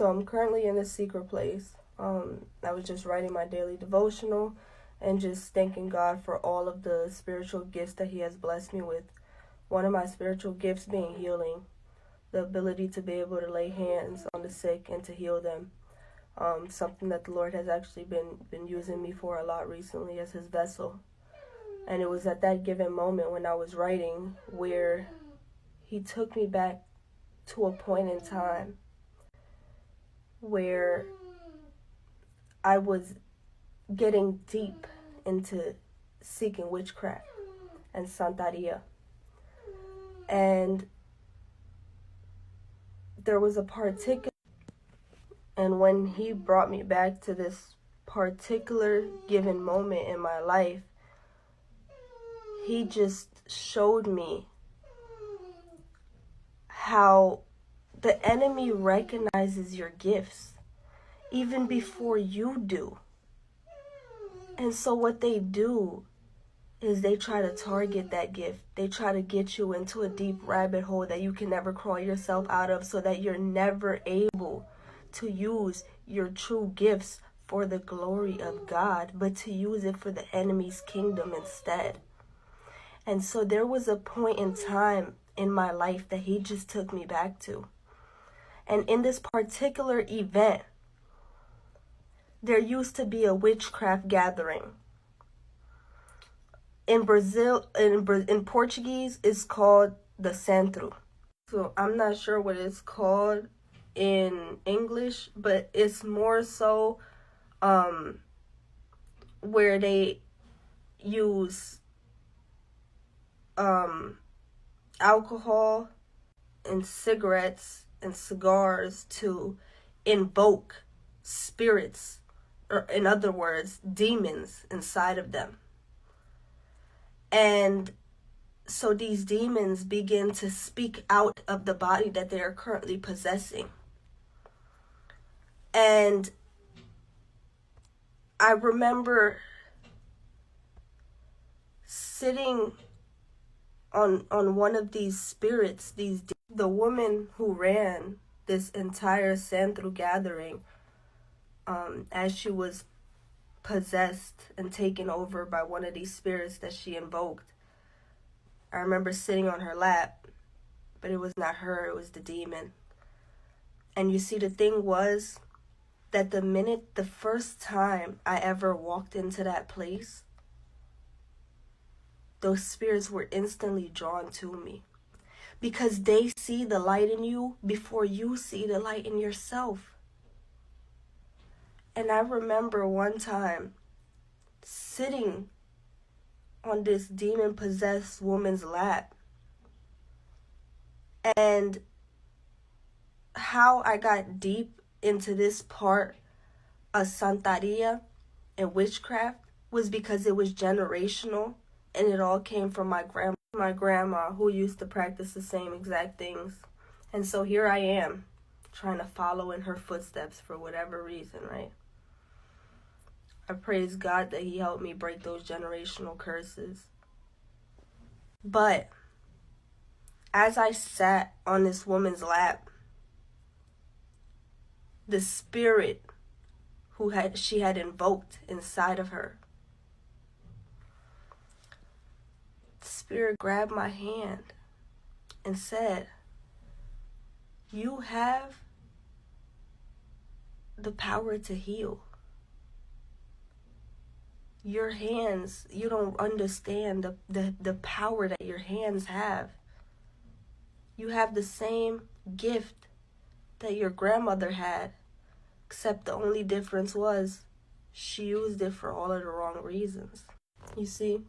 So I'm currently in a secret place. I was just writing my daily devotional and just thanking God for all of the spiritual gifts that He has blessed me with. One of my spiritual gifts being healing, the ability to be able to lay hands on the sick and to heal them. Something that the Lord has actually been using me for a lot recently as His vessel. And it was at that given moment when I was writing where He took me back to a point in time where I was getting deep into seeking witchcraft and Santeria. And there was a particular, and when He brought me back to this particular given moment in my life, He just showed me how the enemy recognizes your gifts even before you do. And so what they do is they try to target that gift. They try to get you into a deep rabbit hole that you can never crawl yourself out of, so that you're never able to use your true gifts for the glory of God, but to use it for the enemy's kingdom instead. And so there was a point in time in my life that He just took me back to. And in this particular event, there used to be a witchcraft gathering. In Brazil, in Portuguese, it's called the Centro. So I'm not sure what it's called in English, but it's more so where they use alcohol and cigarettes and cigars to invoke spirits, or in other words, demons inside of them. And so these demons begin to speak out of the body that they are currently possessing. And I remember sitting on one of these spirits, the woman who ran this entire Centro gathering, as she was possessed and taken over by one of these spirits that she invoked. I remember sitting on her lap, but it was not her, it was the demon. And you see, the thing was that the first time I ever walked into that place, those spirits were instantly drawn to me, because they see the light in you before you see the light in yourself. And I remember one time sitting on this demon-possessed woman's lap, and how I got deep into this part of Santeria and witchcraft was because it was generational, and it all came from my grandma who used to practice the same exact things. And so here I am, trying to follow in her footsteps for whatever reason, right? I praise God that He helped me break those generational curses. But as I sat on this woman's lap, the spirit she had invoked inside of her, the spirit grabbed my hand and said, "You have the power to heal. Your hands, you don't understand the power that your hands have. You have the same gift that your grandmother had, except the only difference was she used it for all of the wrong reasons." You see,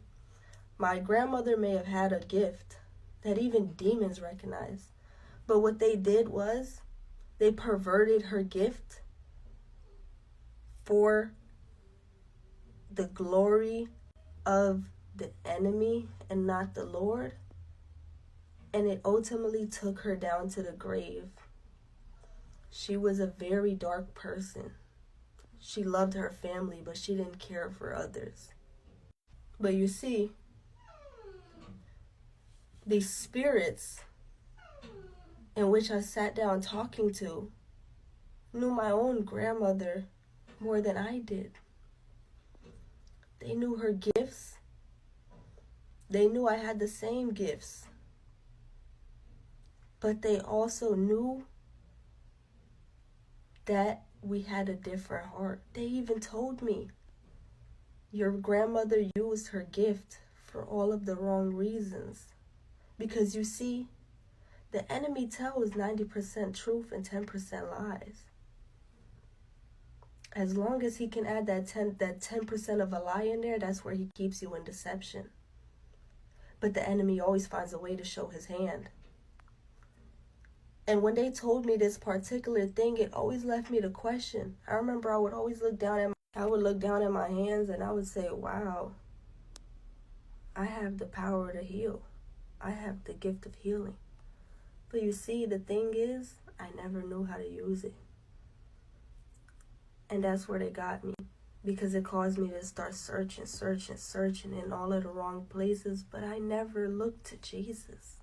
my grandmother may have had a gift that even demons recognize, but what they did was they perverted her gift for the glory of the enemy and not the Lord. And it ultimately took her down to the grave. She was a very dark person. She loved her family, but she didn't care for others. But you see, these spirits in which I sat down talking to, knew my own grandmother more than I did. They knew her gifts. They knew I had the same gifts. But they also knew that we had a different heart. They even told me, your grandmother used her gift for all of the wrong reasons. Because you see, the enemy tells 90% truth and 10% lies. As long as he can add that 10% of a lie in there, that's where he keeps you in deception. But the enemy always finds a way to show his hand. And when they told me this particular thing, it always left me to question. I remember I would always look down at my hands and I would say, wow, I have the power to heal. I have the gift of healing. But you see, the thing is, I never knew how to use it. And that's where they got me. Because it caused me to start searching in all of the wrong places. But I never looked to Jesus.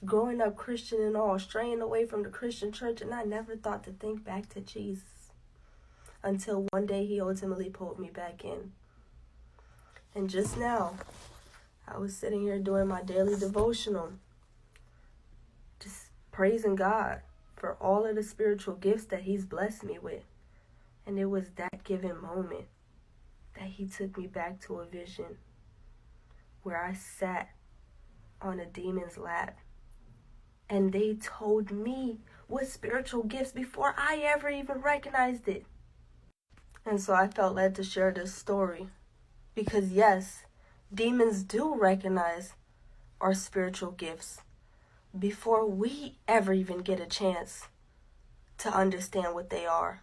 Growing up Christian and all, straying away from the Christian church, and I never thought to think back to Jesus. Until one day he ultimately pulled me back in. And just now, I was sitting here doing my daily devotional. Just praising God for all of the spiritual gifts that he's blessed me with. And it was that given moment that he took me back to a vision where I sat on a demon's lap. And they told me what spiritual gifts before I ever even recognized it. And so I felt led to share this story. Because yes, demons do recognize our spiritual gifts before we ever even get a chance to understand what they are.